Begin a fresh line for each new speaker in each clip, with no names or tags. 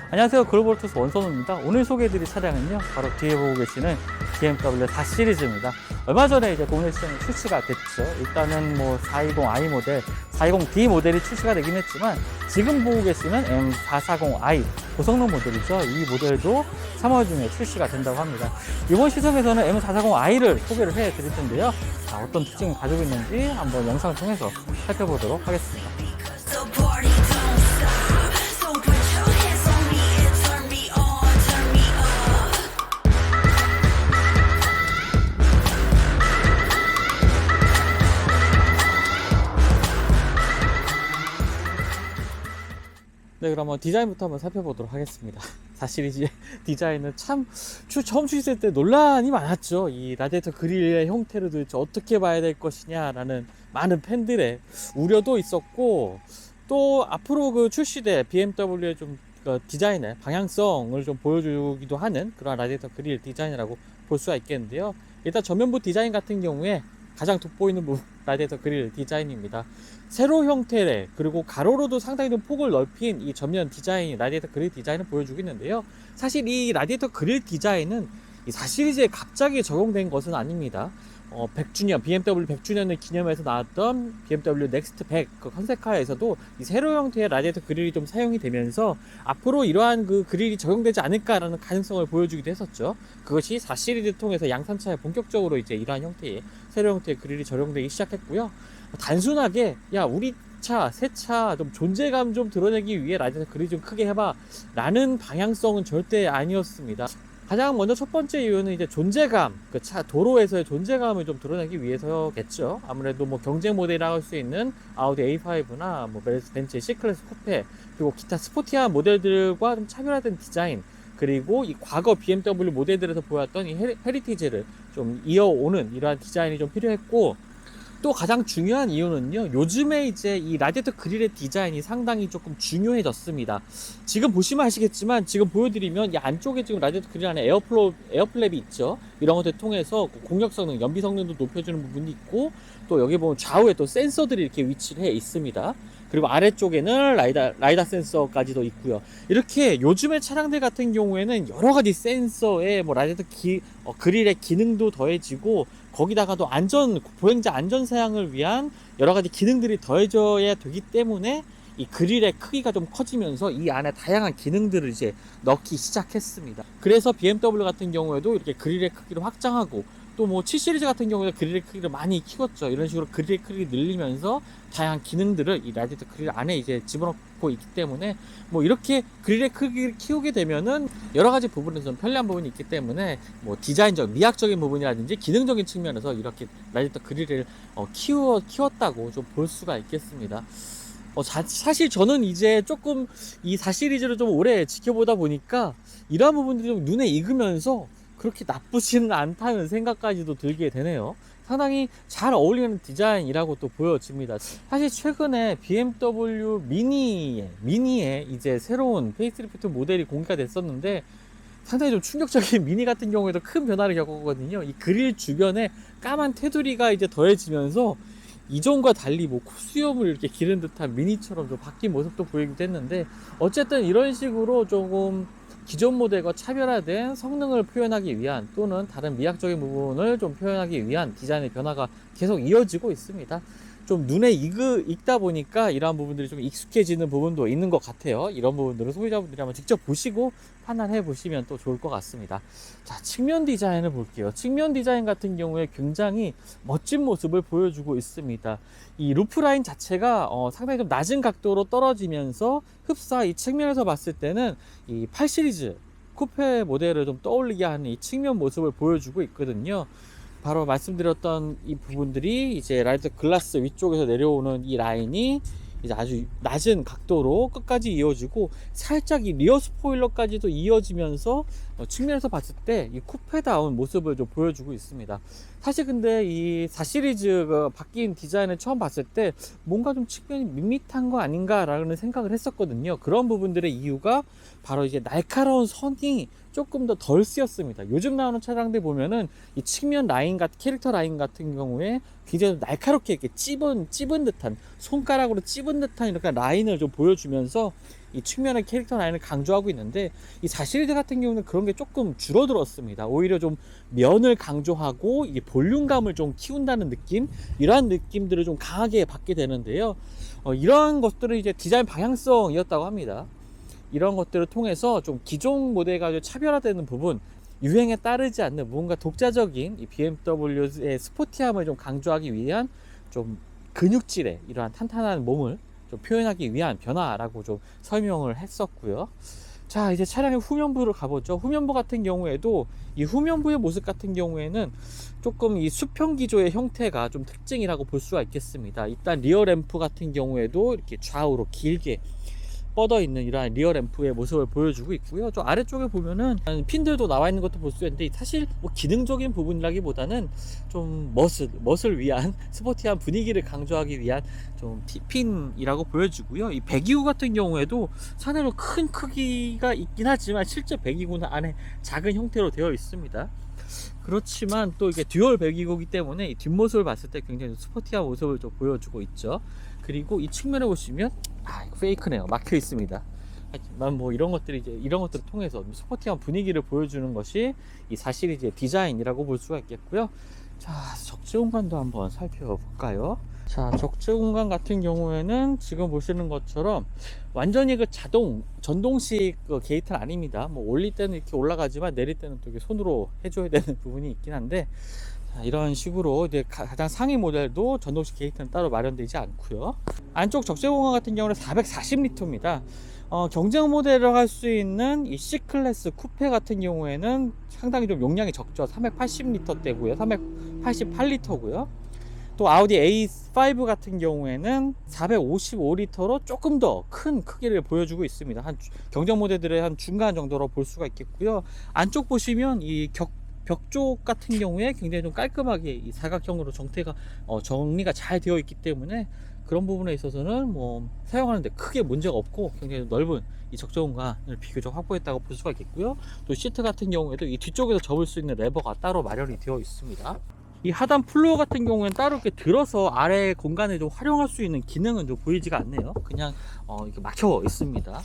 안녕하세요. 글로벌투스 원선우입니다. 오늘 소개해드릴 차량은요, 바로 뒤에 보고 계시는 BMW 4 시리즈입니다. 얼마 전에 이제 국내 시장에 출시가 됐죠. 일단은 뭐 420i 모델, 420d 모델이 출시가 되긴 했지만, 지금 보고 계시는 M440i 고성능 모델이죠. 이 모델도 3월 중에 출시가 된다고 합니다. 이번 시승에서는 M440i를 소개를 해드릴 텐데요. 자, 어떤 특징을 가지고 있는지 한번 영상을 통해서 살펴보도록 하겠습니다.
So party don't stop. So put your hands on me and turn me on, turn me up.
네, 그러면 디자인부터 한번 살펴보도록 하겠습니다. 4 시리즈의 디자인은 참 처음 출시할 때 논란이 많았죠. 이 라디에이터 그릴의 형태를 도대체 어떻게 봐야 될 것이냐라는 많은 팬들의 우려도 있었고, 또 앞으로 그 출시될 BMW의 좀 디자인의 방향성을 좀 보여주기도 하는 그런 라디에이터 그릴 디자인이라고 볼 수가 있겠는데요. 일단 전면부 디자인 같은 경우에 가장 돋보이는 부분, 라디에이터 그릴 디자인입니다. 세로 형태의, 그리고 가로로도 상당히 좀 폭을 넓힌 이 전면 디자인, 라디에이터 그릴 디자인을 보여주고 있는데요. 사실 이 라디에이터 그릴 디자인은 이 4 시리즈에 갑자기 적용된 것은 아닙니다. 100주년, BMW 100주년을 기념해서 나왔던 BMW 넥스트 100 그 컨셉카에서도 이 세로 형태의 라디에이터 그릴이 좀 사용이 되면서 앞으로 이러한 그 그릴이 적용되지 않을까라는 가능성을 보여주기도 했었죠. 그것이 4 시리즈 통해서 양산차에 본격적으로 이제 이러한 형태의 세로 형태의 그릴이 적용되기 시작했고요. 단순하게 야, 우리 차, 새 차 좀 존재감 좀 드러내기 위해 라디에이터 그릴 좀 크게 해봐 라는 방향성은 절대 아니었습니다. 가장 먼저 첫 번째 이유는 이제 존재감, 그 차 도로에서의 존재감을 좀 드러내기 위해서겠죠. 아무래도 뭐 경쟁 모델이라고 할 수 있는 아우디 A5나 뭐 벤츠 C클래스 쿠페, 그리고 기타 스포티한 모델들과 좀 차별화된 디자인, 그리고 이 과거 BMW 모델들에서 보였던 이 헤리티지를 좀 이어오는 이러한 디자인이 좀 필요했고, 또 가장 중요한 이유는요, 요즘에 이제 이 라디에이터 그릴의 디자인이 상당히 조금 중요해졌습니다. 지금 보시면 아시겠지만, 지금 보여드리면 이 안쪽에 지금 라디에이터 그릴 안에 에어플랩이 있죠. 이런 것들 통해서 공력 성능, 연비 성능도 높여주는 부분이 있고, 또 여기 보면 좌우에 또 센서들이 이렇게 위치를 해 있습니다. 그리고 아래쪽에는 라이다 센서까지도 있고요. 이렇게 요즘의 차량들 같은 경우에는 여러 가지 센서에 뭐 라디에이터 그릴의 기능도 더해지고, 거기다가도 보행자 안전 사양을 위한 여러 가지 기능들이 더해져야 되기 때문에 이 그릴의 크기가 좀 커지면서 이 안에 다양한 기능들을 이제 넣기 시작했습니다. 그래서 BMW 같은 경우에도 이렇게 그릴의 크기를 확장하고, 또 뭐 7 시리즈 같은 경우에 그릴의 크기를 많이 키웠죠. 이런 식으로 그릴의 크기를 늘리면서 다양한 기능들을 이 라디에이터 그릴 안에 이제 집어넣고 있기 때문에, 뭐 이렇게 그릴의 크기를 키우게 되면은 여러 가지 부분에서 좀 편리한 부분이 있기 때문에, 뭐 디자인적, 미학적인 부분이라든지 기능적인 측면에서 이렇게 라디에이터 그릴을 키웠다고 좀 볼 수가 있겠습니다. 사실 저는 이제 조금 이 4 시리즈를 좀 오래 지켜보다 보니까 이러한 부분들이 좀 눈에 익으면서 그렇게 나쁘지는 않다는 생각까지도 들게 되네요. 상당히 잘 어울리는 디자인이라고 또 보여집니다. 사실 최근에 BMW 미니의 이제 새로운 페이스리프트 모델이 공개가 됐었는데, 상당히 좀 충격적인 미니 같은 경우에도 큰 변화를 겪었거든요. 이 그릴 주변에 까만 테두리가 이제 더해지면서 이전과 달리 뭐 수염을 이렇게 기른 듯한 미니처럼 좀 바뀐 모습도 보이기도 했는데, 어쨌든 이런 식으로 조금 기존 모델과 차별화된 성능을 표현하기 위한, 또는 다른 미학적인 부분을 좀 표현하기 위한 디자인의 변화가 계속 이어지고 있습니다. 좀 눈에 익다 보니까 이러한 부분들이 좀 익숙해지는 부분도 있는 것 같아요. 이런 부분들은 소비자분들이 한번 직접 보시고 판단해 보시면 또 좋을 것 같습니다. 자, 측면 디자인을 볼게요. 측면 디자인 같은 경우에 굉장히 멋진 모습을 보여주고 있습니다. 이 루프라인 자체가 상당히 좀 낮은 각도로 떨어지면서 흡사 이 측면에서 봤을 때는 이 8 시리즈 쿠페 모델을 좀 떠올리게 하는 이 측면 모습을 보여주고 있거든요. 바로 말씀드렸던 이 부분들이 이제 라이트 글라스 위쪽에서 내려오는 이 라인이 이제 아주 낮은 각도로 끝까지 이어지고, 살짝 이 리어 스포일러까지도 이어지면서 측면에서 봤을 때 이 쿠페다운 모습을 좀 보여주고 있습니다. 사실 근데 이 4 시리즈가 바뀐 디자인을 처음 봤을 때 뭔가 좀 측면이 밋밋한 거 아닌가라는 생각을 했었거든요. 그런 부분들의 이유가 바로 이제 날카로운 선이 조금 더 덜 쓰였습니다. 요즘 나오는 차량들 보면은 이 측면 라인 캐릭터 라인 같은 경우에 굉장히 날카롭게 이렇게 찝은 듯한, 손가락으로 찝은 듯한 이렇게 라인을 좀 보여주면서 이 측면의 캐릭터 라인을 강조하고 있는데, 이 4시리즈 같은 경우는 그런 게 조금 줄어들었습니다. 오히려 좀 면을 강조하고 이게 볼륨감을 좀 키운다는 느낌, 이러한 느낌들을 좀 강하게 받게 되는데요. 이런 것들은 이제 디자인 방향성이었다고 합니다. 이런 것들을 통해서 좀 기존 모델과 좀 차별화되는 부분, 유행에 따르지 않는 뭔가 독자적인 이 BMW의 스포티함을 좀 강조하기 위한 좀 근육질의 이러한 탄탄한 몸을 좀 표현하기 위한 변화라고 좀 설명을 했었고요. 자, 이제 차량의 후면부로 가보죠. 후면부 같은 경우에도 이 후면부의 모습 같은 경우에는 조금 이 수평 기조의 형태가 좀 특징이라고 볼 수가 있겠습니다. 일단 리어 램프 같은 경우에도 이렇게 좌우로 길게 뻗어 있는 이러한 리어 램프의 모습을 보여주고 있고요. 좀 아래쪽에 보면은 핀들도 나와 있는 것도 볼 수 있는데, 사실 뭐 기능적인 부분이라기보다는 좀 멋을 위한 스포티한 분위기를 강조하기 위한 좀 핀이라고 보여주고요. 이 배기구 같은 경우에도 상당히 큰 크기가 있긴 하지만 실제 배기구는 안에 작은 형태로 되어 있습니다. 그렇지만 또 이게 듀얼 배기구이기 때문에 이 뒷모습을 봤을 때 굉장히 스포티한 모습을 좀 보여주고 있죠. 그리고 이 측면에 보시면 이거 페이크네요. 막혀 있습니다. 하지만 뭐 이런 것들을 통해서 스포티한 분위기를 보여주는 것이 이 4시리즈의 디자인이라고 볼 수가 있겠고요. 자, 적재 공간도 한번 살펴볼까요? 자, 적재 공간 같은 경우에는 지금 보시는 것처럼 완전히 그 전동식 그 게이트는 아닙니다. 뭐 올릴 때는 이렇게 올라가지만 내릴 때는 또 이렇게 손으로 해줘야 되는 부분이 있긴 한데, 자, 이런 식으로 이제 가장 상위 모델도 전동식 게이트는 따로 마련되지 않고요. 안쪽 적재 공간 같은 경우는 440리터입니다. 경쟁 모델을 할 수 있는 이 C클래스 쿠페 같은 경우에는 상당히 좀 용량이 적죠. 380리터대고요. 388리터고요. 또 아우디 A5 같은 경우에는 455리터로 조금 더 큰 크기를 보여주고 있습니다. 한 경쟁 모델들의 한 중간 정도로 볼 수가 있겠고요. 안쪽 보시면 이 벽 쪽 같은 경우에 굉장히 좀 깔끔하게 이 사각형으로 정리가 잘 되어 있기 때문에 그런 부분에 있어서는 뭐 사용하는데 크게 문제가 없고 굉장히 넓은 이 적재 공간을 비교적 확보했다고 볼 수가 있겠고요. 또 시트 같은 경우에도 이 뒤쪽에서 접을 수 있는 레버가 따로 마련이 되어 있습니다. 이 하단 플로어 같은 경우에는 따로 이렇게 들어서 아래 공간을 좀 활용할 수 있는 기능은 좀 보이지가 않네요. 그냥 이렇게 막혀 있습니다.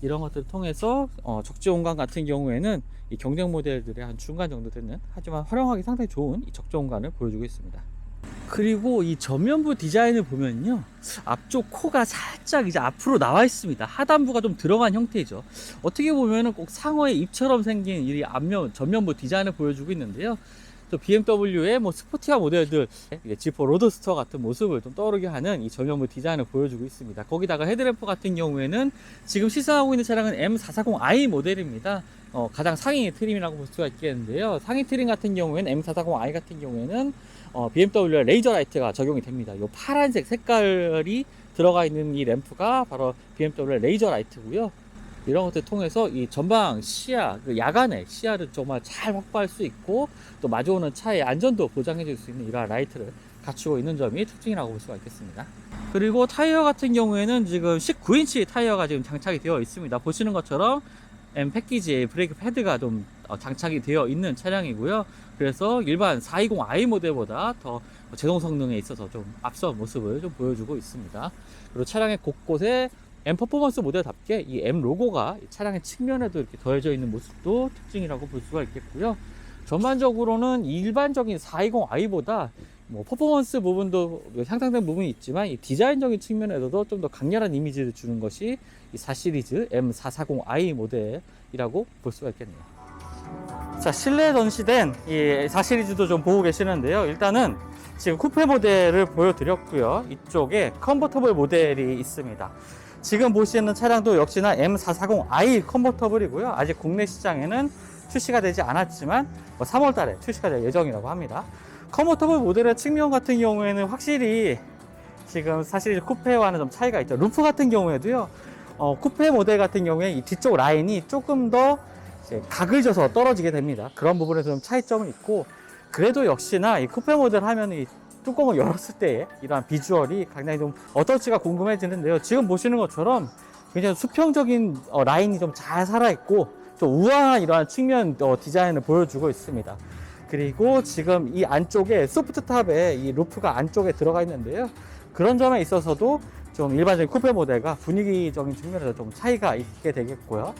이런 것들을 통해서 적재 공간 같은 경우에는 이 경쟁 모델들의 한 중간 정도 되는, 하지만 활용하기 상당히 좋은 이 적재 공간을 보여주고 있습니다. 그리고 이 전면부 디자인을 보면요, 앞쪽 코가 살짝 이제 앞으로 나와 있습니다. 하단부가 좀 들어간 형태죠. 어떻게 보면은 꼭 상어의 입처럼 생긴 이 전면부 디자인을 보여주고 있는데요. 또 BMW의 뭐 스포티한 모델들, 지퍼 로드스터 같은 모습을 좀 떠오르게 하는 이 전면부 디자인을 보여주고 있습니다. 거기다가 헤드램프 같은 경우에는 지금 시승하고 있는 차량은 M440i 모델입니다. 가장 상위 트림이라고 볼 수가 있겠는데요. 상위 트림 같은 경우에는 M440i 같은 경우에는 BMW의 레이저 라이트가 적용이 됩니다. 이 파란색 색깔이 들어가 있는 이 램프가 바로 BMW의 레이저 라이트고요. 이런 것들 통해서 이 전방 시야, 그 야간의 시야를 정말 잘 확보할 수 있고, 또 마주오는 차의 안전도 보장해 줄 수 있는 이러한 라이트를 갖추고 있는 점이 특징이라고 볼 수가 있겠습니다. 그리고 타이어 같은 경우에는 지금 19인치 타이어가 지금 장착이 되어 있습니다. 보시는 것처럼 M 패키지의 브레이크 패드가 좀 장착이 되어 있는 차량이고요. 그래서 일반 420i 모델보다 더 제동 성능에 있어서 좀 앞선 모습을 좀 보여주고 있습니다. 그리고 차량의 곳곳에 M 퍼포먼스 모델답게 이 M 로고가 차량의 측면에도 이렇게 더해져 있는 모습도 특징이라고 볼 수가 있겠고요. 전반적으로는 일반적인 420i보다 뭐 퍼포먼스 부분도 향상된 부분이 있지만, 이 디자인적인 측면에서도 좀 더 강렬한 이미지를 주는 것이 이 4시리즈 M440i 모델이라고 볼 수가 있겠네요. 자, 실내에 전시된 이 4시리즈도 좀 보고 계시는데요. 일단은 지금 쿠페 모델을 보여드렸고요. 이쪽에 컨버터블 모델이 있습니다. 지금 보시는 차량도 역시나 M440i 컨버터블이고요. 아직 국내 시장에는 출시가 되지 않았지만 3월 달에 출시가 될 예정이라고 합니다. 컨버터블 모델의 측면 같은 경우에는 확실히 지금 사실 쿠페와는 좀 차이가 있죠. 루프 같은 경우에도요, 쿠페 모델 같은 경우에 이 뒤쪽 라인이 조금 더 각을 져서 떨어지게 됩니다. 그런 부분에서 좀 차이점은 있고, 그래도 역시나 이 쿠페 모델 하면 이 뚜껑을 열었을 때 이러한 비주얼이 굉장히 좀 어떨지가 궁금해지는데요. 지금 보시는 것처럼 굉장히 수평적인 라인이 좀 잘 살아있고, 또 우아한 이러한 측면 디자인을 보여주고 있습니다. 그리고 지금 이 안쪽에 소프트탑에 이 루프가 안쪽에 들어가 있는데요. 그런 점에 있어서도 좀 일반적인 쿠페 모델과 분위기적인 측면에서 좀 차이가 있게 되겠고요.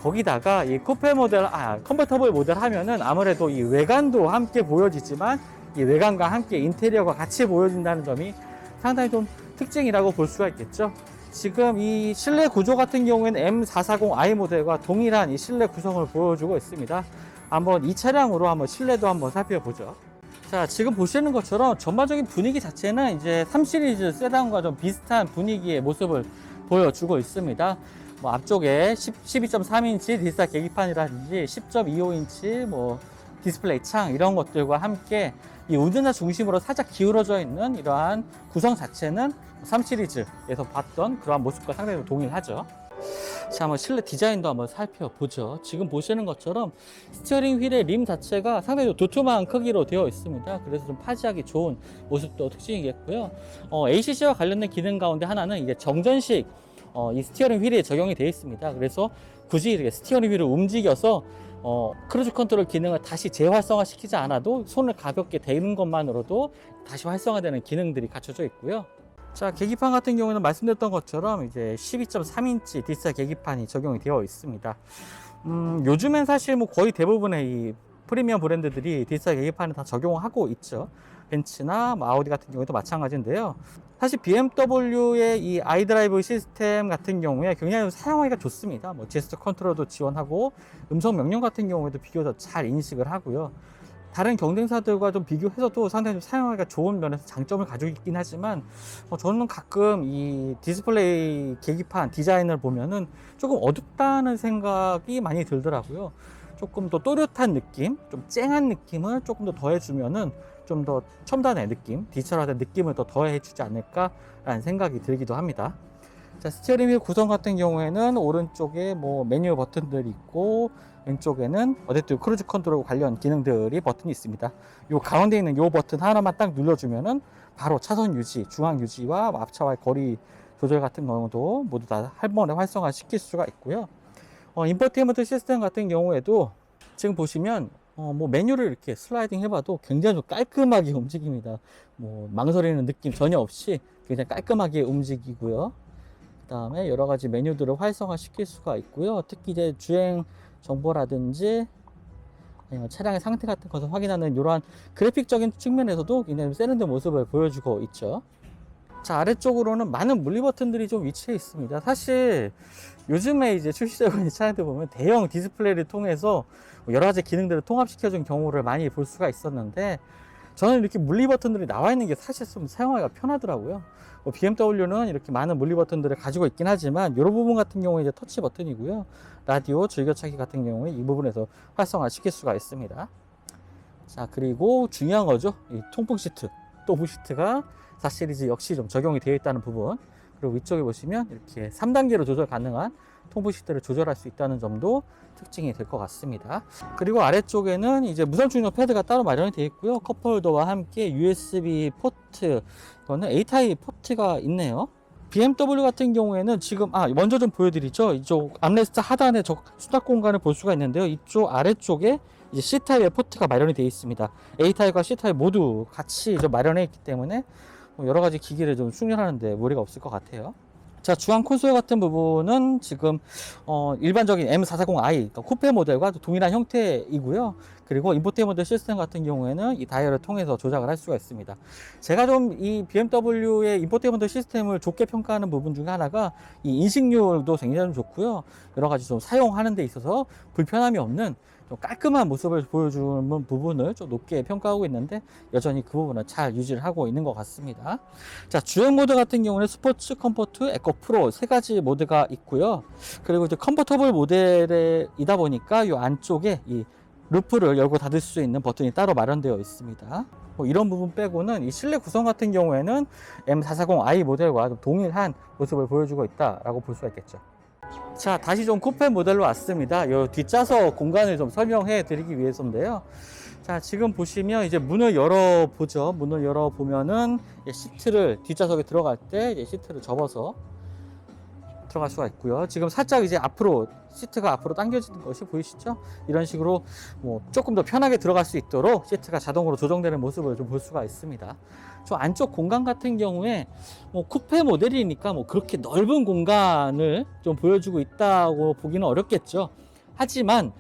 거기다가 이 쿠페 모델, 컨버터블 모델 하면은 아무래도 이 외관도 함께 보여지지만 이 외관과 함께 인테리어가 같이 보여진다는 점이 상당히 좀 특징이라고 볼 수가 있겠죠. 지금 이 실내 구조 같은 경우에는 M440i 모델과 동일한 이 실내 구성을 보여주고 있습니다. 한번 이 차량으로 한번 실내도 한번 살펴보죠. 자, 지금 보시는 것처럼 전반적인 분위기 자체는 이제 3 시리즈 세단과 좀 비슷한 분위기의 모습을 보여주고 있습니다. 뭐 앞쪽에 12.3인치 디지털 계기판이라든지 10.25인치 뭐 디스플레이 창 이런 것들과 함께 이 운전자 중심으로 살짝 기울어져 있는 이러한 구성 자체는 3 시리즈에서 봤던 그러한 모습과 상당히 동일하죠. 자, 한번 실내 디자인도 한번 살펴보죠. 지금 보시는 것처럼 스티어링 휠의 림 자체가 상당히 도톰한 크기로 되어 있습니다. 그래서 좀 파지하기 좋은 모습도 특징이겠고요. ACC와 관련된 기능 가운데 하나는 이제 정전식 이 스티어링 휠에 적용이 되어 있습니다. 그래서 굳이 이렇게 스티어링 휠을 움직여서 크루즈 컨트롤 기능을 다시 재활성화 시키지 않아도 손을 가볍게 대는 것만으로도 다시 활성화되는 기능들이 갖춰져 있고요. 자, 계기판 같은 경우는 말씀드렸던 것처럼 이제 12.3인치 디지털 계기판이 적용이 되어 있습니다. 요즘엔 사실 뭐 거의 대부분의 이 프리미엄 브랜드들이 디지털 계기판을 다 적용하고 있죠. 벤츠나 뭐 아우디 같은 경우에도 마찬가지인데요. 사실 BMW의 이 아이드라이브 시스템 같은 경우에 굉장히 사용하기가 좋습니다. 뭐 제스처 컨트롤도 지원하고 음성 명령 같은 경우에도 비교적 잘 인식을 하고요. 다른 경쟁사들과 좀 비교해서도 상당히 좀 사용하기가 좋은 면에서 장점을 가지고 있긴 하지만 저는 가끔 이 디스플레이 계기판 디자인을 보면은 조금 어둡다는 생각이 많이 들더라고요. 조금 더 또렷한 느낌, 좀 쨍한 느낌을 조금 더 더해주면은 좀 더 첨단의 느낌, 디지털화된 느낌을 더 더해주지 않을까라는 생각이 들기도 합니다. 자, 스티어링 휠 구성 같은 경우에는 오른쪽에 뭐 메뉴 버튼들이 있고 왼쪽에는 어댑티브 크루즈 컨트롤 관련 기능들이 버튼이 있습니다. 요 가운데 있는 요 버튼 하나만 딱 눌러주면은 바로 차선 유지, 중앙 유지와 앞차와의 거리 조절 같은 경우도 모두 다 한 번에 활성화 시킬 수가 있고요. 인포테인먼트 시스템 같은 경우에도 지금 보시면 뭐 메뉴를 이렇게 슬라이딩 해봐도 굉장히 좀 깔끔하게 움직입니다. 뭐 망설이는 느낌 전혀 없이 굉장히 깔끔하게 움직이고요. 그 다음에 여러 가지 메뉴들을 활성화 시킬 수가 있고요. 특히 이제 주행 정보라든지 아니면 차량의 상태 같은 것을 확인하는 이러한 그래픽적인 측면에서도 굉장히 세련된 모습을 보여주고 있죠. 자, 아래쪽으로는 많은 물리 버튼들이 좀 위치해 있습니다. 사실 요즘에 이제 출시되고 있는 차량들 보면 대형 디스플레이를 통해서 여러 가지 기능들을 통합시켜준 경우를 많이 볼 수가 있었는데 저는 이렇게 물리 버튼들이 나와 있는 게 사실 좀 사용하기가 편하더라고요. BMW는 이렇게 많은 물리 버튼들을 가지고 있긴 하지만 이 부분 같은 경우에 이제 터치 버튼이고요. 라디오, 즐겨찾기 같은 경우에 이 부분에서 활성화 시킬 수가 있습니다. 자, 그리고 중요한 거죠. 이 통풍 시트, 통풍 시트가 4 시리즈 역시 좀 적용이 되어 있다는 부분. 그리고 위쪽에 보시면 이렇게 3단계로 조절 가능한 통풍 시트를 조절할 수 있다는 점도 특징이 될 것 같습니다. 그리고 아래쪽에는 이제 무선 충전 패드가 따로 마련이 되어 있고요. 컵홀더와 함께 USB 포트, 이거는 A-타입 포트가 있네요. BMW 같은 경우에는 지금 먼저 좀 보여드리죠. 이쪽 암레스트 하단에 수납 공간을 볼 수가 있는데요. 이쪽 아래쪽에 이제 C타입의 포트가 마련이 되어 있습니다. A타입과 C타입 모두 같이 좀 마련해 있기 때문에 여러 가지 기기를 좀 충전하는데 무리가 없을 것 같아요. 자, 중앙 콘솔 같은 부분은 지금 일반적인 M440i 그러니까 쿠페 모델과 동일한 형태이고요. 그리고 인포테인먼트 시스템 같은 경우에는 이 다이얼을 통해서 조작을 할 수가 있습니다. 제가 좀 이 BMW의 인포테인먼트 시스템을 좋게 평가하는 부분 중에 하나가 이 인식률도 굉장히 좋고요. 여러 가지 좀 사용하는 데 있어서 불편함이 없는 좀 깔끔한 모습을 보여주는 부분을 좀 높게 평가하고 있는데 여전히 그 부분은 잘 유지를 하고 있는 것 같습니다. 자, 주행 모드 같은 경우는 스포츠, 컴포트, 에코, 프로 세 가지 모드가 있고요. 그리고 이제 컴포터블 모델이다 보니까 이 안쪽에 이 루프를 열고 닫을 수 있는 버튼이 따로 마련되어 있습니다. 이런 부분 빼고는 이 실내 구성 같은 경우에는 M440i 모델과 좀 동일한 모습을 보여주고 있다라고 볼 수가 있겠죠. 자, 다시 좀 쿠페 모델로 왔습니다. 이 뒷좌석 공간을 좀 설명해 드리기 위해서인데요. 자, 지금 보시면 이제 문을 열어보죠. 문을 열어보면은 시트를 뒷좌석에 들어갈 때 이제 시트를 접어서 들어갈 수가 있고요. 지금 살짝 이제 앞으로 시트가 앞으로 당겨지는 것이 보이시죠? 이런 식으로 뭐 조금 더 편하게 들어갈 수 있도록 시트가 자동으로 조정되는 모습을 좀 볼 수가 있습니다. 저 안쪽 공간 같은 경우에 뭐 쿠페 모델이니까 뭐 그렇게 넓은 공간을 좀 보여주고 있다고 보기는 어렵겠죠. 하지만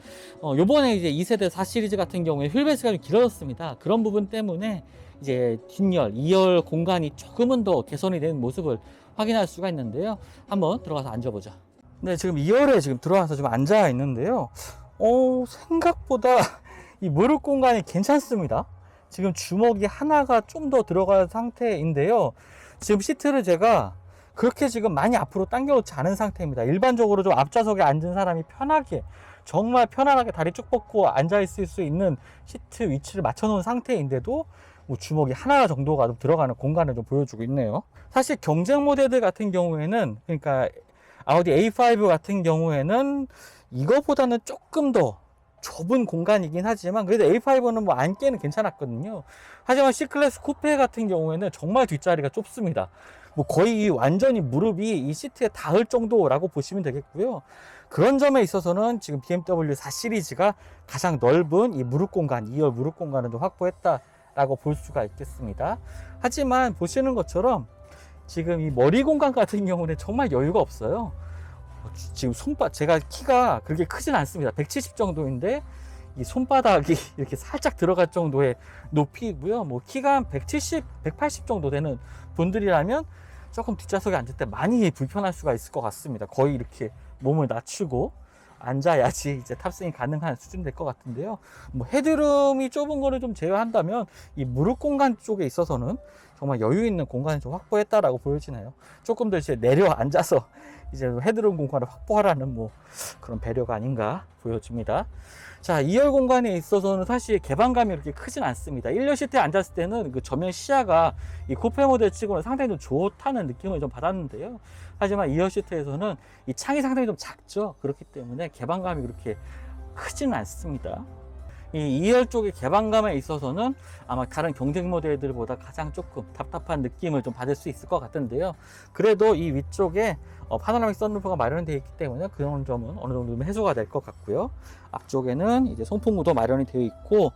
요번에 이제 2세대 4 시리즈 같은 경우에 휠베이스가 좀 길어졌습니다. 그런 부분 때문에 이제 뒷열, 2열 공간이 조금은 더 개선이 된 모습을 확인할 수가 있는데요. 한번 들어가서 앉아보죠. 네, 지금 2열에 지금 들어와서 좀 앉아 있는데요. 생각보다 이 무릎 공간이 괜찮습니다. 지금 주먹이 하나가 좀 더 들어간 상태인데요. 지금 시트를 제가 그렇게 지금 많이 앞으로 당겨 놓지 않은 상태입니다. 일반적으로 좀 앞좌석에 앉은 사람이 편하게, 정말 편안하게 다리 쭉 뻗고 앉아 있을 수 있는 시트 위치를 맞춰 놓은 상태인데도 뭐 주먹이 하나 정도가 좀 들어가는 공간을 좀 보여주고 있네요. 사실 경쟁 모델들 같은 경우에는, 그러니까 아우디 A5 같은 경우에는 이거보다는 조금 더 좁은 공간이긴 하지만 그래도 A5는 뭐 앉기에는 괜찮았거든요. 하지만 C클래스 쿠페 같은 경우에는 정말 뒷자리가 좁습니다. 뭐 거의 완전히 무릎이 이 시트에 닿을 정도라고 보시면 되겠고요. 그런 점에 있어서는 지금 BMW 4 시리즈가 가장 넓은 이 무릎 공간, 2열 무릎 공간을 좀 확보했다라고 볼 수가 있겠습니다. 하지만 보시는 것처럼 지금 이 머리 공간 같은 경우는 정말 여유가 없어요. 지금 제가 키가 그렇게 크진 않습니다. 170 정도인데 이 손바닥이 이렇게 살짝 들어갈 정도의 높이고요. 뭐 키가 한 170, 180 정도 되는 분들이라면 조금 뒷좌석에 앉을 때 많이 불편할 수가 있을 것 같습니다. 거의 이렇게 몸을 낮추고 앉아야지 이제 탑승이 가능한 수준 될 것 같은데요. 뭐 헤드룸이 좁은 거를 좀 제외한다면 이 무릎 공간 쪽에 있어서는 정말 여유 있는 공간을 좀 확보했다라고 보여지네요. 조금 더 이제 내려 앉아서 이제 헤드룸 공간을 확보하라는 뭐 그런 배려가 아닌가 보여집니다. 자, 2열 공간에 있어서는 사실 개방감이 그렇게 크진 않습니다. 1열 시트에 앉았을 때는 그 전면 시야가 이 쿠페 모델 치고는 상당히 좀 좋다는 느낌을 좀 받았는데요. 하지만 2열 시트에서는 이 창이 상당히 좀 작죠. 그렇기 때문에 개방감이 그렇게 크지는 않습니다. 이 2열 쪽의 개방감에 있어서는 아마 다른 경쟁 모델들보다 가장 조금 답답한 느낌을 좀 받을 수 있을 것 같은데요. 그래도 이 위쪽에 파노라믹 선루프가 마련되어 있기 때문에 그런 점은 어느 정도 좀 해소가 될 것 같고요. 앞쪽에는 이제 송풍구도 마련이 되어 있고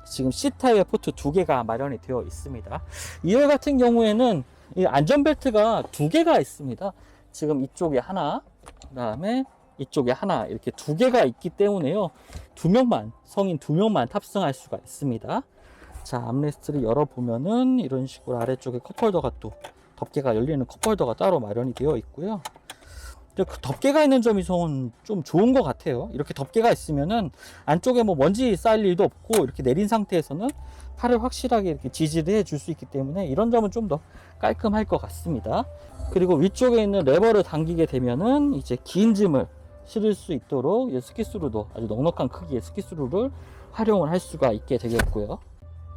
지금 C타입의 포트 2개가 마련이 되어 있습니다. 2열 같은 경우에는 이 안전벨트가 2개가 있습니다. 지금 이쪽에 하나, 그 다음에 이쪽에 하나, 이렇게 2개가 있기 때문에요. 성인 2명만 탑승할 수가 있습니다. 자, 암레스트를 열어보면은 이런 식으로 아래쪽에 컵홀더가 또 덮개가 열리는 컵홀더가 따로 마련이 되어 있고요. 그 덮개가 있는 점이 좀 좋은 것 같아요. 이렇게 덮개가 있으면은 안쪽에 뭐 먼지 쌓일 일도 없고 이렇게 내린 상태에서는 팔을 확실하게 이렇게 지지를 해줄 수 있기 때문에 이런 점은 좀 더 깔끔할 것 같습니다. 그리고 위쪽에 있는 레버를 당기게 되면은 이제 긴 짐을 실을 수 있도록 스키스루도 아주 넉넉한 크기의 스키스루를 활용을 할 수가 있게 되겠고요.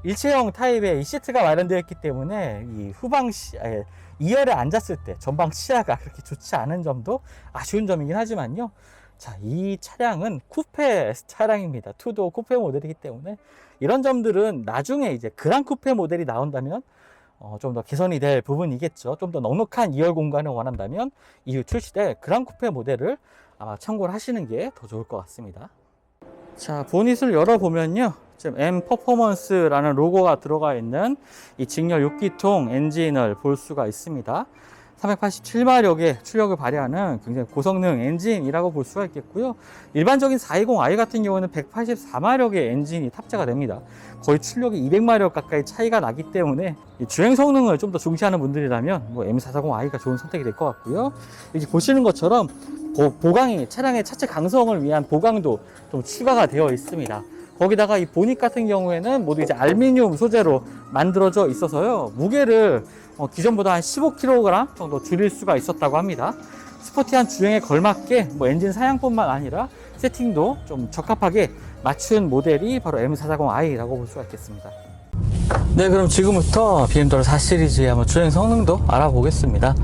일체형 타입의 이 시트가 마련되어 있기 때문에 이 2열에 앉았을 때 전방 시야가 그렇게 좋지 않은 점도 아쉬운 점이긴 하지만요. 자, 이 차량은 쿠페 차량입니다. 투도어 쿠페 모델이기 때문에 이런 점들은 나중에 이제 그랑 쿠페 모델이 나온다면 좀 더 개선이 될 부분이겠죠. 좀 더 넉넉한 2열 공간을 원한다면 이후 출시될 그랑 쿠페 모델을 아마 참고를 하시는 게 더 좋을 것 같습니다. 자, 보닛을 열어보면요. 지금 M 퍼포먼스라는 로고가 들어가 있는 이 직렬 6기통 엔진을 볼 수가 있습니다. 387마력의 출력을 발휘하는 굉장히 고성능 엔진이라고 볼 수가 있겠고요. 일반적인 420i 같은 경우는 184마력의 엔진이 탑재가 됩니다. 거의 출력이 200마력 가까이 차이가 나기 때문에 이 주행 성능을 좀 더 중시하는 분들이라면 뭐 M440i가 좋은 선택이 될 것 같고요. 이렇게 보시는 것처럼 보강이 차량의 차체 강성을 위한 보강도 좀 추가가 되어 있습니다. 거기다가 이 보닛 같은 경우에는 모두 이제 알루미늄 소재로 만들어져 있어서요. 무게를 기존보다 한 15kg 정도 줄일 수가 있었다고 합니다. 스포티한 주행에 걸맞게 뭐 엔진 사양뿐만 아니라 세팅도 좀 적합하게 맞춘 모델이 바로 M440i라고 볼 수가 있겠습니다. 네, 그럼 지금부터 BMW 4 시리즈의 한번 주행 성능도 알아보겠습니다.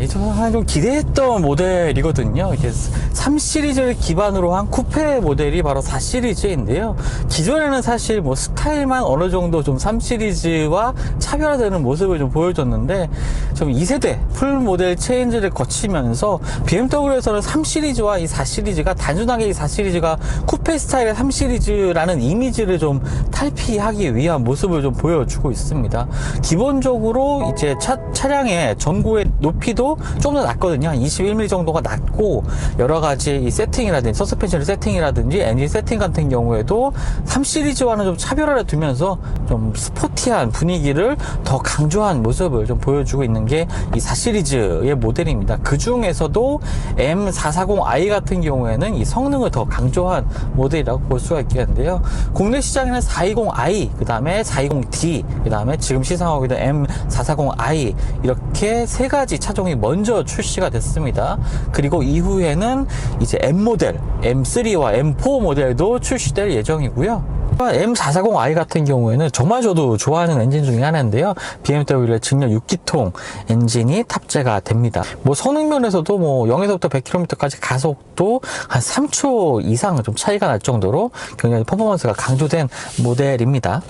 저는 좀 기대했던 모델이거든요. 이게 3 시리즈를 기반으로 한 쿠페 모델이 바로 4 시리즈인데요. 기존에는 사실 뭐 스타일만 어느 정도 좀 3 시리즈와 차별화되는 모습을 좀 보여줬는데, 좀 2세대 풀 모델 체인지를 거치면서 BMW에서는 3 시리즈와 이 4 시리즈가 단순하게 이 4 시리즈가 쿠페 스타일의 3 시리즈라는 이미지를 좀 탈피하기 위한 모습을 좀 보여주고 있습니다. 기본적으로 이제 차량의 전고의 높이도 좀 더 낮거든요. 한 21mm 정도가 낮고, 여러 가지 이 세팅이라든지 서스펜션 세팅이라든지 엔진 세팅 같은 경우에도 3 시리즈와는 좀 차별화를 두면서 좀 스포티한 분위기를 더 강조한 모습을 좀 보여주고 있는 게 이 4 시리즈의 모델입니다. 그 중에서도 M440i 같은 경우에는 이 성능을 더 강조한 모델이라고 볼 수가 있겠는데요. 국내 시장에는 420i, 그 다음에 420d, 그 다음에 지금 시상하고 있는 M440i, 이렇게 세 가지 차종이 먼저 출시가 됐습니다. 그리고 이후에는 이제 M 모델, M3와 M4 모델도 출시될 예정이고요. M440i 같은 경우에는 정말 저도 좋아하는 엔진 중에 하나인데요. BMW의 직렬 6기통 엔진이 탑재가 됩니다. 뭐 성능 면에서도 뭐 0에서부터 100km까지 가속도 한 3초 이상 좀 차이가 날 정도로 굉장히 퍼포먼스가 강조된 모델입니다.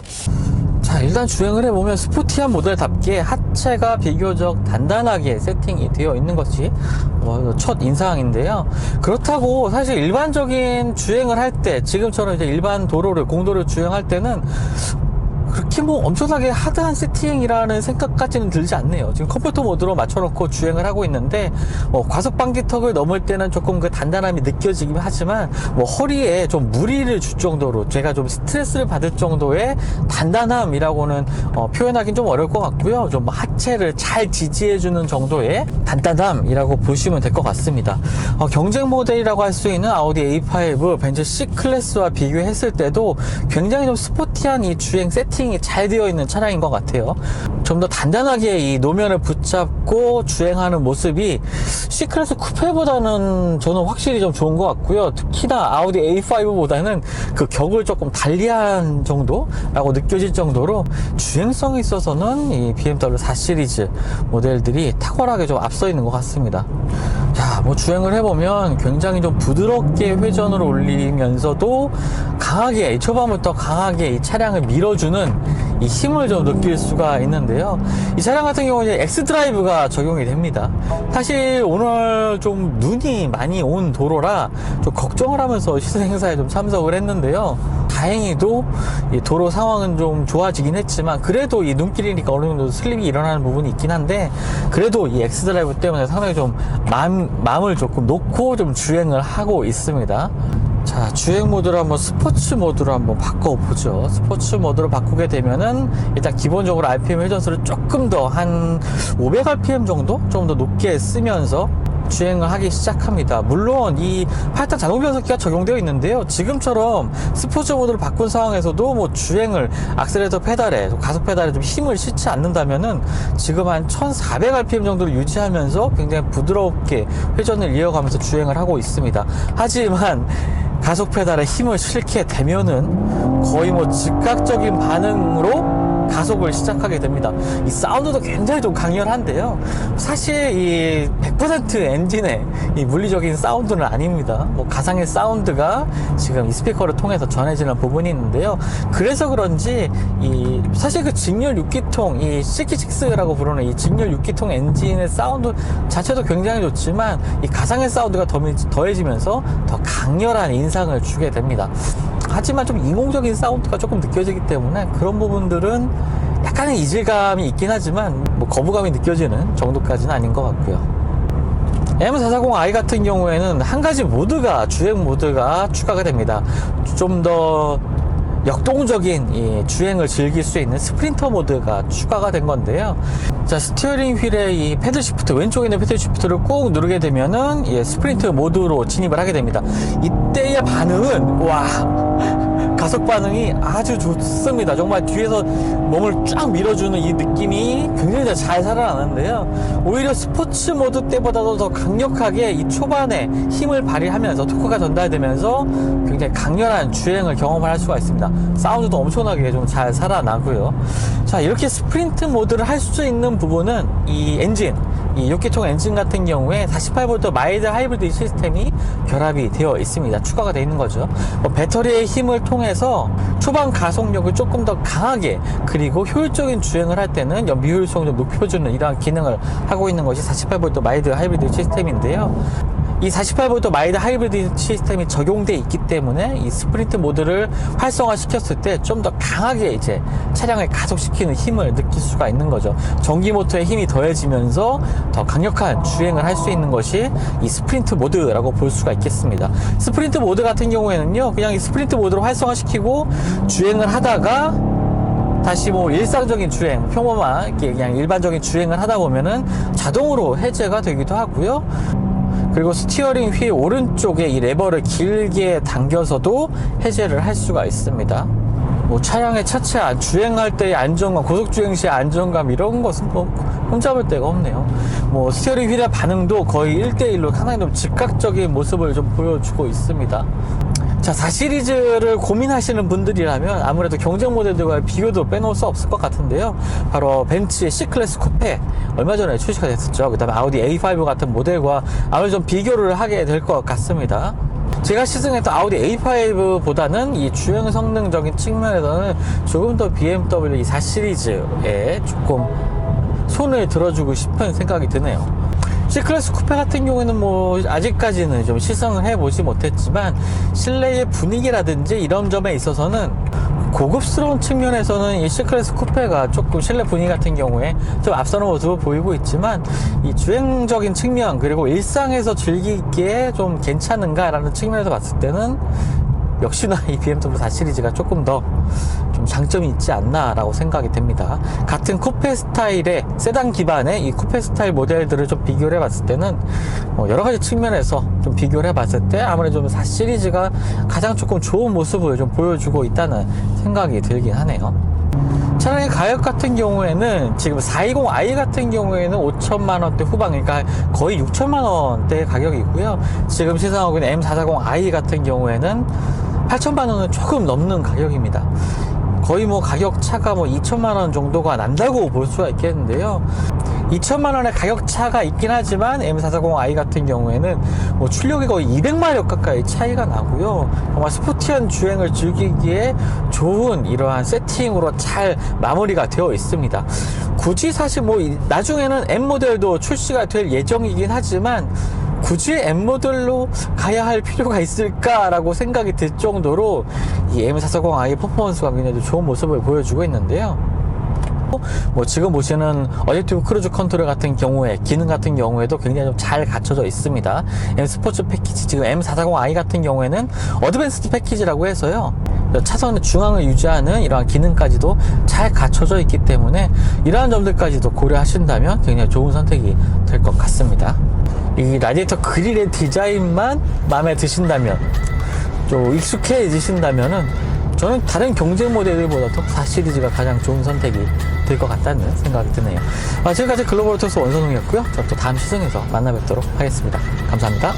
자, 일단 주행을 해보면 스포티한 모델답게 하체가 비교적 단단하게 세팅이 되어 있는 것이 첫 인상인데요. 그렇다고 사실 일반적인 주행을 할 때, 지금처럼 이제 일반 도로를, 공도를 주행할 때는 그렇게 뭐 엄청나게 하드한 세팅이라는 생각까지는 들지 않네요. 지금 컴포트 모드로 맞춰놓고 주행을 하고 있는데, 과속 방지턱을 넘을 때는 조금 그 단단함이 느껴지긴 하지만, 허리에 좀 무리를 줄 정도로, 제가 좀 스트레스를 받을 정도의 단단함이라고는 표현하긴 좀 어려울 것 같고요. 좀 하체를 잘 지지해주는 정도의 단단함이라고 보시면 될 것 같습니다. 경쟁 모델이라고 할 수 있는 아우디 A5, 벤츠 C클래스와 비교했을 때도 굉장히 좀 스포티한 이 주행 세팅이 잘 되어 있는 차량인 것 같아요. 좀 더 단단하게 이 노면을 붙잡고 주행하는 모습이 C클래스 쿠페보다는 저는 확실히 좀 좋은 것 같고요. 특히나 아우디 A5보다는 그 격을 조금 달리한 정도라고 느껴질 정도로 주행성에 있어서는 이 BMW 4 시리즈 모델들이 탁월하게 좀 앞서 있는 것 같습니다. 자, 뭐 주행을 해보면 굉장히 좀 부드럽게 회전을 올리면서도 강하게, 초반부터 강하게 이 차량을 밀어주는 이 힘을 좀 느낄 수가 있는데요. 이 차량 같은 경우는 X드라이브가 적용이 됩니다. 사실 오늘 좀 눈이 많이 온 도로라 좀 걱정을 하면서 시승 행사에 좀 참석을 했는데요. 다행히도 이 도로 상황은 좀 좋아지긴 했지만, 그래도 이 눈길이니까 어느 정도 슬립이 일어나는 부분이 있긴 한데, 그래도 이 X드라이브 때문에 상당히 좀 마음을 조금 놓고 좀 주행을 하고 있습니다. 자, 주행 모드를 한번 스포츠 모드로 한번 바꿔보죠. 스포츠 모드로 바꾸게 되면은 일단 기본적으로 RPM 회전수를 조금 더 한 500rpm 정도? 좀 더 높게 쓰면서 주행을 하기 시작합니다. 물론 이 8단 자동 변속기가 적용되어 있는데요. 지금처럼 스포츠 모드를 바꾼 상황에서도 뭐 주행을 악셀레이터 페달에, 가속 페달에 좀 힘을 실지 않는다면은 지금 한 1400rpm 정도를 유지하면서 굉장히 부드럽게 회전을 이어가면서 주행을 하고 있습니다. 하지만 가속 페달에 힘을 실게 되면은 거의 뭐 즉각적인 반응으로 가속을 시작하게 됩니다. 이 사운드도 굉장히 좀 강렬한데요. 사실 이 100% 엔진의 이 물리적인 사운드는 아닙니다. 뭐 가상의 사운드가 지금 이 스피커를 통해서 전해지는 부분이 있는데요. 그래서 그런지 이 사실 그 직렬 6기통, 이 CK6라고 부르는 이 직렬 6기통 엔진의 사운드 자체도 굉장히 좋지만, 이 가상의 사운드가 더해지면서 더 강렬한 인상을 주게 됩니다. 하지만 좀 인공적인 사운드가 조금 느껴지기 때문에 그런 부분들은 약간의 이질감이 있긴 하지만 뭐 거부감이 느껴지는 정도까지는 아닌 것 같고요. M440i 같은 경우에는 한 가지 모드가, 주행 모드가 추가가 됩니다. 좀 더 역동적인 이 주행을 즐길 수 있는 스프린터 모드가 추가가 된 건데요. 자, 스티어링 휠의 이 패들 시프트, 왼쪽에 있는 패들 시프트를 꾹 누르게 되면은 스프린트 모드로 진입을 하게 됩니다. 이때의 반응은 가속 반응이 아주 좋습니다. 정말 뒤에서 몸을 쫙 밀어주는 이 느낌이 굉장히 잘 살아나는데요. 오히려 스포츠 모드 때보다도 더 강력하게 이 초반에 힘을 발휘하면서 토크가 전달되면서 굉장히 강렬한 주행을 경험을 할 수가 있습니다. 사운드도 엄청나게 좀 잘 살아나고요. 자, 이렇게 스프린트 모드를 할 수 있는 부분은 이 엔진, 이 6기통 엔진 같은 경우에 48V 마일드 하이브리드 시스템이 결합이 되어 있습니다. 추가가 되어 있는 거죠. 배터리의 힘을 통해서 초반 가속력을 조금 더 강하게 그리고 효율적인 주행을 할 때는 연비 효율성을 좀 높여주는 이러한 기능을 하고 있는 것이 48V 마일드 하이브리드 시스템인데요. 이 48V 마일드 하이브리드 시스템이 적용되어 있기 때문에 이 스프린트 모드를 활성화 시켰을 때 좀 더 강하게 이제 차량을 가속시키는 힘을 느낄 수가 있는 거죠. 전기 모터의 힘이 더해지면서 더 강력한 주행을 할 수 있는 것이 이 스프린트 모드라고 볼 수가 있겠습니다. 스프린트 모드 같은 경우에는요, 그냥 이 스프린트 모드를 활성화시키고 주행을 하다가 다시 뭐 일상적인 주행, 평범한 그냥 일반적인 주행을 하다 보면은 자동으로 해제가 되기도 하고요. 그리고 스티어링 휠 오른쪽에 이 레버를 길게 당겨서도 해제를 할 수가 있습니다. 뭐 차량의 차체 주행할 때의 안정감, 고속주행 시의 안정감 이런 것은 뭐 흠잡을 데가 없네요. 뭐 스티어링 휠의 반응도 거의 1대1로 상당히 좀 즉각적인 모습을 좀 보여주고 있습니다. 자, 4시리즈를 고민하시는 분들이라면 아무래도 경쟁 모델들과의 비교도 빼놓을 수 없을 것 같은데요. 바로 벤츠의 C클래스 쿠페 얼마 전에 출시가 됐었죠. 그 다음에 아우디 A5 같은 모델과 아무래도 좀 비교를 하게 될 것 같습니다. 제가 시승했던 아우디 A5보다는 이 주행 성능적인 측면에서는 조금 더 BMW 이 4시리즈에 조금 손을 들어주고 싶은 생각이 드네요. C클래스 쿠페 같은 경우에는 뭐 아직까지는 좀 시승을 해보지 못했지만 실내의 분위기라든지 이런 점에 있어서는 고급스러운 측면에서는 이 C클래스 쿠페가 조금 실내 분위기 같은 경우에 좀 앞서는 모습을 보이고 있지만 이 주행적인 측면 그리고 일상에서 즐기기에 좀 괜찮은가 라는 측면에서 봤을 때는 역시나 이 BMW 4시리즈가 조금 더 좀 장점이 있지 않나 라고 생각이 됩니다. 같은 쿠페 스타일의 세단 기반의 이 쿠페 스타일 모델들을 좀 비교를 해봤을 때는 여러 가지 측면에서 좀 비교를 해봤을 때 아무래도 좀 4시리즈가 가장 조금 좋은 모습을 좀 보여주고 있다는 생각이 들긴 하네요. 차량의 가격 같은 경우에는 지금 420i 같은 경우에는 5천만원대 후반, 그러니까 거의 6천만원대 가격이고요. 지금 시승하고 있는 M440i 같은 경우에는 8천만원은 조금 넘는 가격입니다. 거의 뭐 가격 차가 뭐 2천만원 정도가 난다고 볼 수가 있겠는데요. 2천만원의 가격 차가 있긴 하지만 M440i 같은 경우에는 뭐 출력이 거의 200마력 가까이 차이가 나고요. 정말 스포티한 주행을 즐기기에 좋은 이러한 세팅으로 잘 마무리가 되어 있습니다. 굳이 사실 뭐 나중에는 M 모델도 출시가 될 예정이긴 하지만 굳이 M모델로 가야 할 필요가 있을까라고 생각이 들 정도로 이 M440i 퍼포먼스가 굉장히 좋은 모습을 보여주고 있는데요. 뭐 지금 보시는 어댑티브 크루즈 컨트롤 같은 경우에 기능 같은 경우에도 굉장히 좀 잘 갖춰져 있습니다. M 스포츠 패키지, 지금 M440i 같은 경우에는 어드밴스드 패키지라고 해서요, 차선의 중앙을 유지하는 이러한 기능까지도 잘 갖춰져 있기 때문에 이러한 점들까지도 고려하신다면 굉장히 좋은 선택이 될 것 같습니다. 이 라디에이터 그릴의 디자인만 마음에 드신다면, 좀 익숙해지신다면은 저는 다른 경쟁 모델들보다도 4시리즈가 가장 좋은 선택이 될 것 같다는 생각이 드네요. 지금까지 글로벌 오토스 원선웅이었고요. 저는 또 다음 시승에서 만나 뵙도록 하겠습니다. 감사합니다.